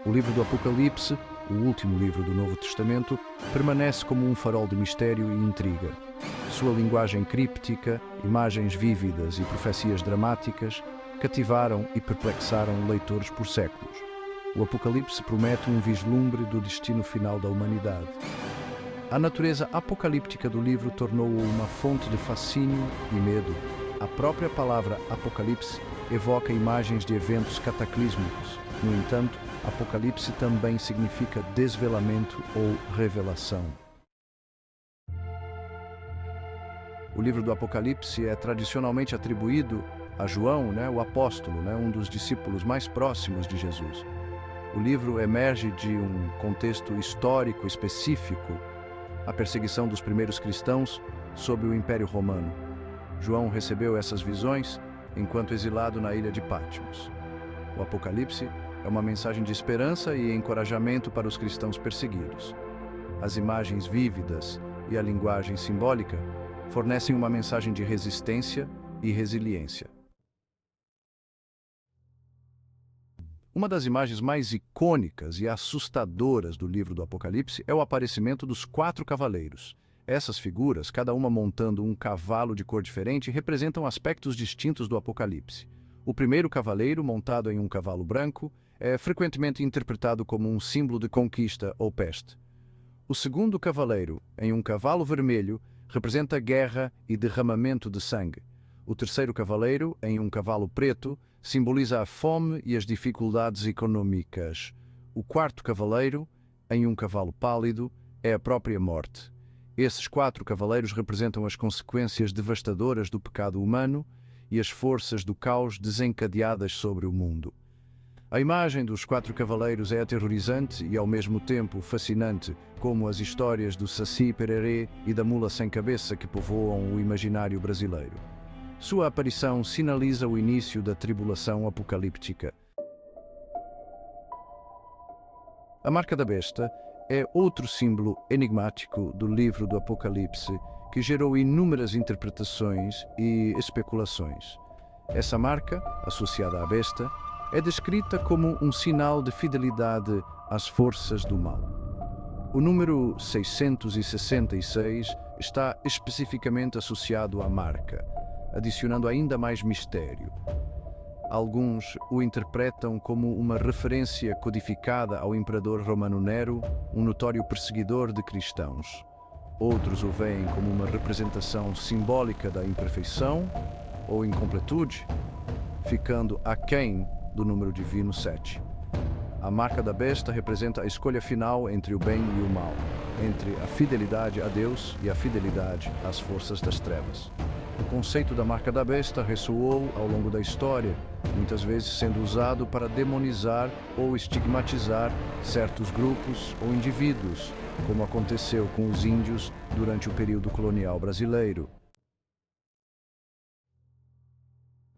O livro do Apocalipse, o último livro do Novo Testamento, permanece como um farol de mistério e intriga. Sua linguagem críptica, imagens vívidas e profecias dramáticas cativaram e perplexaram leitores por séculos. O Apocalipse promete um vislumbre do destino final da humanidade. A natureza apocalíptica do livro tornou-o uma fonte de fascínio e medo. A própria palavra Apocalipse evoca imagens de eventos cataclísmicos. No entanto, Apocalipse também significa desvelamento ou revelação. O livro do Apocalipse é tradicionalmente atribuído a João, o apóstolo, um dos discípulos mais próximos de Jesus. O livro emerge de um contexto histórico específico, a perseguição dos primeiros cristãos sob o Império Romano. João recebeu essas visões enquanto exilado na ilha de Patmos. O Apocalipse é uma mensagem de esperança e encorajamento para os cristãos perseguidos. As imagens vívidas e a linguagem simbólica fornecem uma mensagem de resistência e resiliência. Uma das imagens mais icônicas e assustadoras do livro do Apocalipse é o aparecimento dos 4 cavaleiros. Essas figuras, cada uma montando um cavalo de cor diferente, representam aspectos distintos do Apocalipse. O primeiro cavaleiro, montado em um cavalo branco, é frequentemente interpretado como um símbolo de conquista ou peste. O segundo cavaleiro, em um cavalo vermelho, representa guerra e derramamento de sangue. O terceiro cavaleiro, em um cavalo preto, simboliza a fome e as dificuldades econômicas. O quarto cavaleiro, em um cavalo pálido, é a própria morte. Esses 4 cavaleiros representam as consequências devastadoras do pecado humano e as forças do caos desencadeadas sobre o mundo. A imagem dos 4 cavaleiros é aterrorizante e, ao mesmo tempo, fascinante, como as histórias do Saci Pererê e da mula sem cabeça que povoam o imaginário brasileiro. Sua aparição sinaliza o início da tribulação apocalíptica. A marca da besta é outro símbolo enigmático do livro do Apocalipse que gerou inúmeras interpretações e especulações. Essa marca, associada à besta, é descrita como um sinal de fidelidade às forças do mal. O número 666 está especificamente associado à marca, adicionando ainda mais mistério. Alguns o interpretam como uma referência codificada ao imperador romano Nero, um notório perseguidor de cristãos. Outros o veem como uma representação simbólica da imperfeição ou incompletude, ficando aquém do número divino 7. A marca da besta representa a escolha final entre o bem e o mal, entre a fidelidade a Deus e a fidelidade às forças das trevas. O conceito da marca da besta ressoou ao longo da história, muitas vezes sendo usado para demonizar ou estigmatizar certos grupos ou indivíduos, como aconteceu com os índios durante o período colonial brasileiro.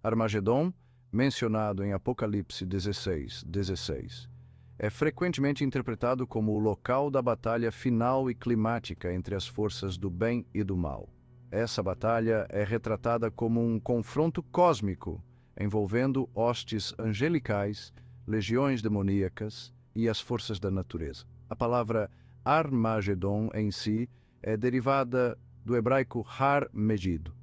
Armagedon, mencionado em Apocalipse 16:16, é frequentemente interpretado como o local da batalha final e climática entre as forças do bem e do mal. Essa batalha é retratada como um confronto cósmico, envolvendo hostes angelicais, legiões demoníacas e as forças da natureza. A palavra Armagedon em si é derivada do hebraico Har Megido,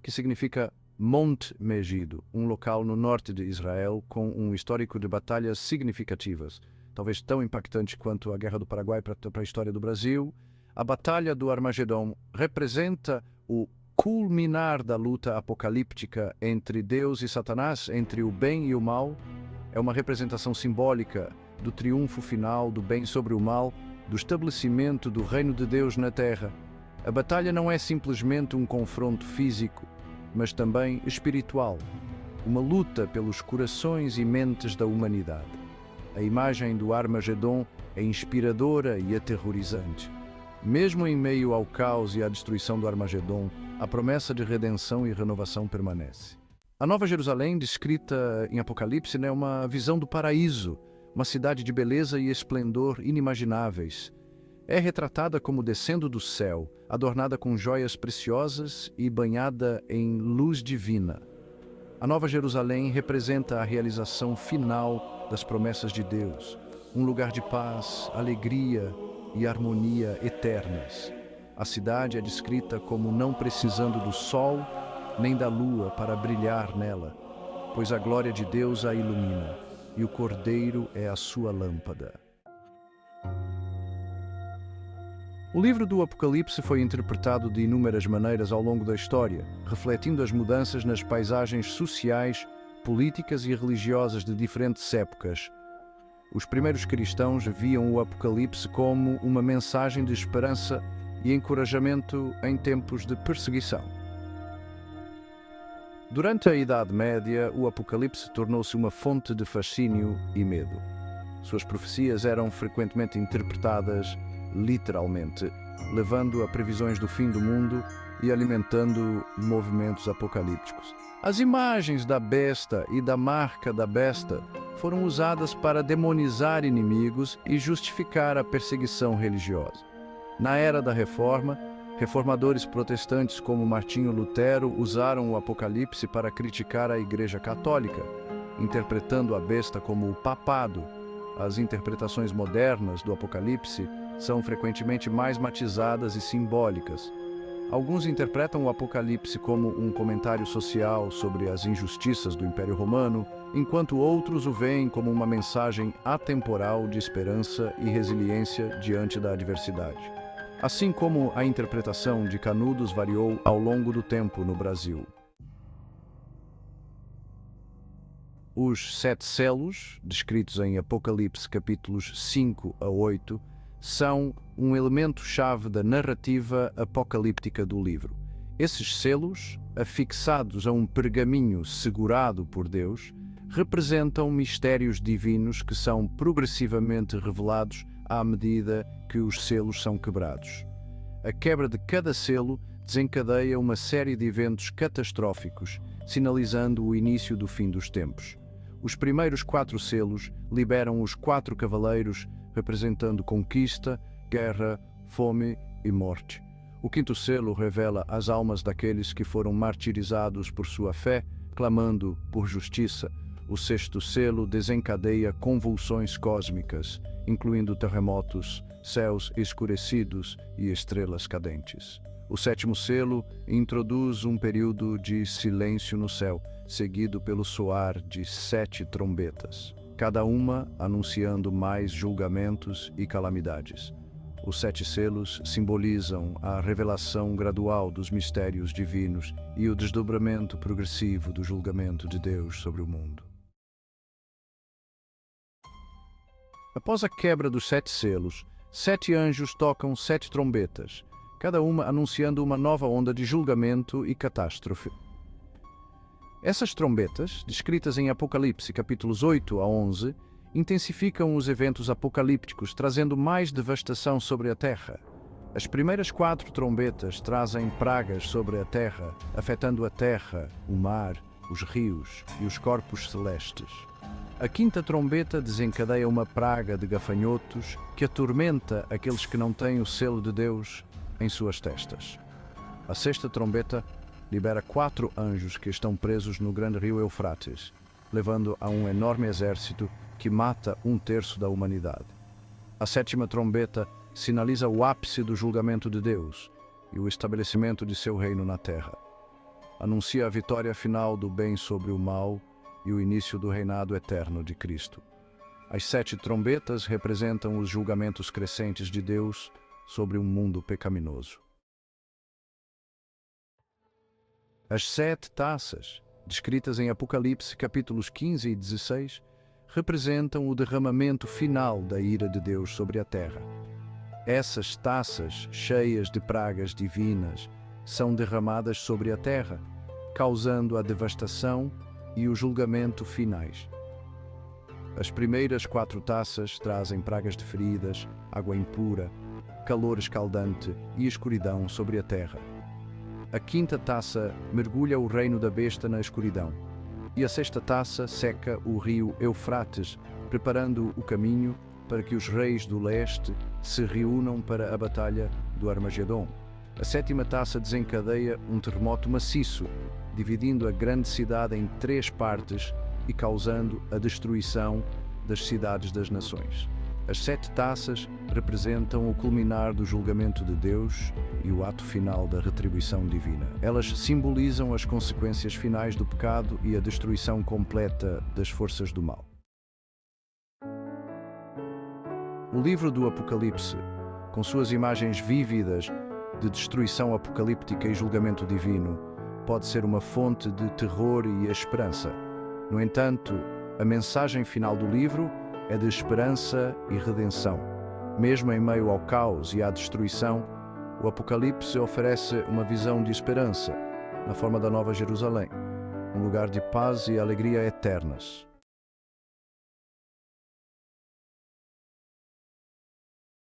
que significa Monte Megido, um local no norte de Israel com um histórico de batalhas significativas, talvez tão impactante quanto a Guerra do Paraguai para a história do Brasil. A Batalha do Armagedon representa o culminar da luta apocalíptica entre Deus e Satanás, entre o bem e o mal. É uma representação simbólica do triunfo final do bem sobre o mal, do estabelecimento do reino de Deus na terra. A batalha não é simplesmente um confronto físico, mas também espiritual, uma luta pelos corações e mentes da humanidade. A imagem do Armagedon é inspiradora e aterrorizante. Mesmo em meio ao caos e à destruição do Armagedon, a promessa de redenção e renovação permanece. A Nova Jerusalém, descrita em Apocalipse, é uma visão do paraíso, uma cidade de beleza e esplendor inimagináveis. É retratada como descendo do céu, adornada com joias preciosas e banhada em luz divina. A Nova Jerusalém representa a realização final das promessas de Deus, um lugar de paz, alegria e harmonia eternas. A cidade é descrita como não precisando do sol nem da lua para brilhar nela, pois a glória de Deus a ilumina, e o Cordeiro é a sua lâmpada. O livro do Apocalipse foi interpretado de inúmeras maneiras ao longo da história, refletindo as mudanças nas paisagens sociais, políticas e religiosas de diferentes épocas. Os primeiros cristãos viam o Apocalipse como uma mensagem de esperança e encorajamento em tempos de perseguição. Durante a Idade Média, o Apocalipse tornou-se uma fonte de fascínio e medo. Suas profecias eram frequentemente interpretadas literalmente, levando a previsões do fim do mundo e alimentando movimentos apocalípticos. As imagens da besta e da marca da besta foram usadas para demonizar inimigos e justificar a perseguição religiosa. Na era da Reforma, reformadores protestantes como Martinho Lutero usaram o Apocalipse para criticar a Igreja Católica, interpretando a besta como o papado. As interpretações modernas do Apocalipse são frequentemente mais matizadas e simbólicas. Alguns interpretam o Apocalipse como um comentário social sobre as injustiças do Império Romano, enquanto outros o veem como uma mensagem atemporal de esperança e resiliência diante da adversidade. Assim como a interpretação de Canudos variou ao longo do tempo no Brasil. Os 7 selos, descritos em Apocalipse capítulos 5 a 8, são um elemento-chave da narrativa apocalíptica do livro. Esses selos, afixados a um pergaminho segurado por Deus, representam mistérios divinos que são progressivamente revelados à medida que os selos são quebrados. A quebra de cada selo desencadeia uma série de eventos catastróficos, sinalizando o início do fim dos tempos. Os primeiros 4 selos liberam os 4 cavaleiros, representando conquista, guerra, fome e morte. O 5º selo revela as almas daqueles que foram martirizados por sua fé, clamando por justiça. O 6º selo desencadeia convulsões cósmicas, incluindo terremotos, céus escurecidos e estrelas cadentes. O 7º selo introduz um período de silêncio no céu, seguido pelo soar de 7 trombetas, cada uma anunciando mais julgamentos e calamidades. Os 7 selos simbolizam a revelação gradual dos mistérios divinos e o desdobramento progressivo do julgamento de Deus sobre o mundo. Após a quebra dos 7 selos, 7 anjos tocam 7 trombetas, cada uma anunciando uma nova onda de julgamento e catástrofe. Essas trombetas, descritas em Apocalipse capítulos 8 a 11, intensificam os eventos apocalípticos, trazendo mais devastação sobre a terra. As primeiras 4 trombetas trazem pragas sobre a terra, afetando a terra, o mar, os rios e os corpos celestes. A 5ª trombeta desencadeia uma praga de gafanhotos que atormenta aqueles que não têm o selo de Deus em suas testas. A 6ª trombeta libera 4 anjos que estão presos no grande rio Eufrates, levando a um enorme exército que mata 1/3 da humanidade. A 7ª trombeta sinaliza o ápice do julgamento de Deus e o estabelecimento de seu reino na terra. Anuncia a vitória final do bem sobre o mal e o início do reinado eterno de Cristo. As 7 trombetas representam os julgamentos crescentes de Deus sobre um mundo pecaminoso. As 7 taças, descritas em Apocalipse capítulos 15 e 16, representam o derramamento final da ira de Deus sobre a terra. Essas taças, cheias de pragas divinas, são derramadas sobre a terra, causando a devastação e o julgamento finais. As primeiras 4 taças trazem pragas de feridas, água impura, calor escaldante e escuridão sobre a terra. A 5ª taça mergulha o reino da besta na escuridão, e a 6ª taça seca o rio Eufrates, preparando o caminho para que os reis do leste se reúnam para a batalha do Armagedom. A 7ª taça desencadeia um terremoto maciço, dividindo a grande cidade em 3 partes e causando a destruição das cidades das nações. As 7 taças representam o culminar do julgamento de Deus e o ato final da retribuição divina. Elas simbolizam as consequências finais do pecado e a destruição completa das forças do mal. O livro do Apocalipse, com suas imagens vívidas de destruição apocalíptica e julgamento divino, pode ser uma fonte de terror e esperança. No entanto, a mensagem final do livro é de esperança e redenção. Mesmo em meio ao caos e à destruição, o Apocalipse oferece uma visão de esperança, na forma da Nova Jerusalém, um lugar de paz e alegria eternas.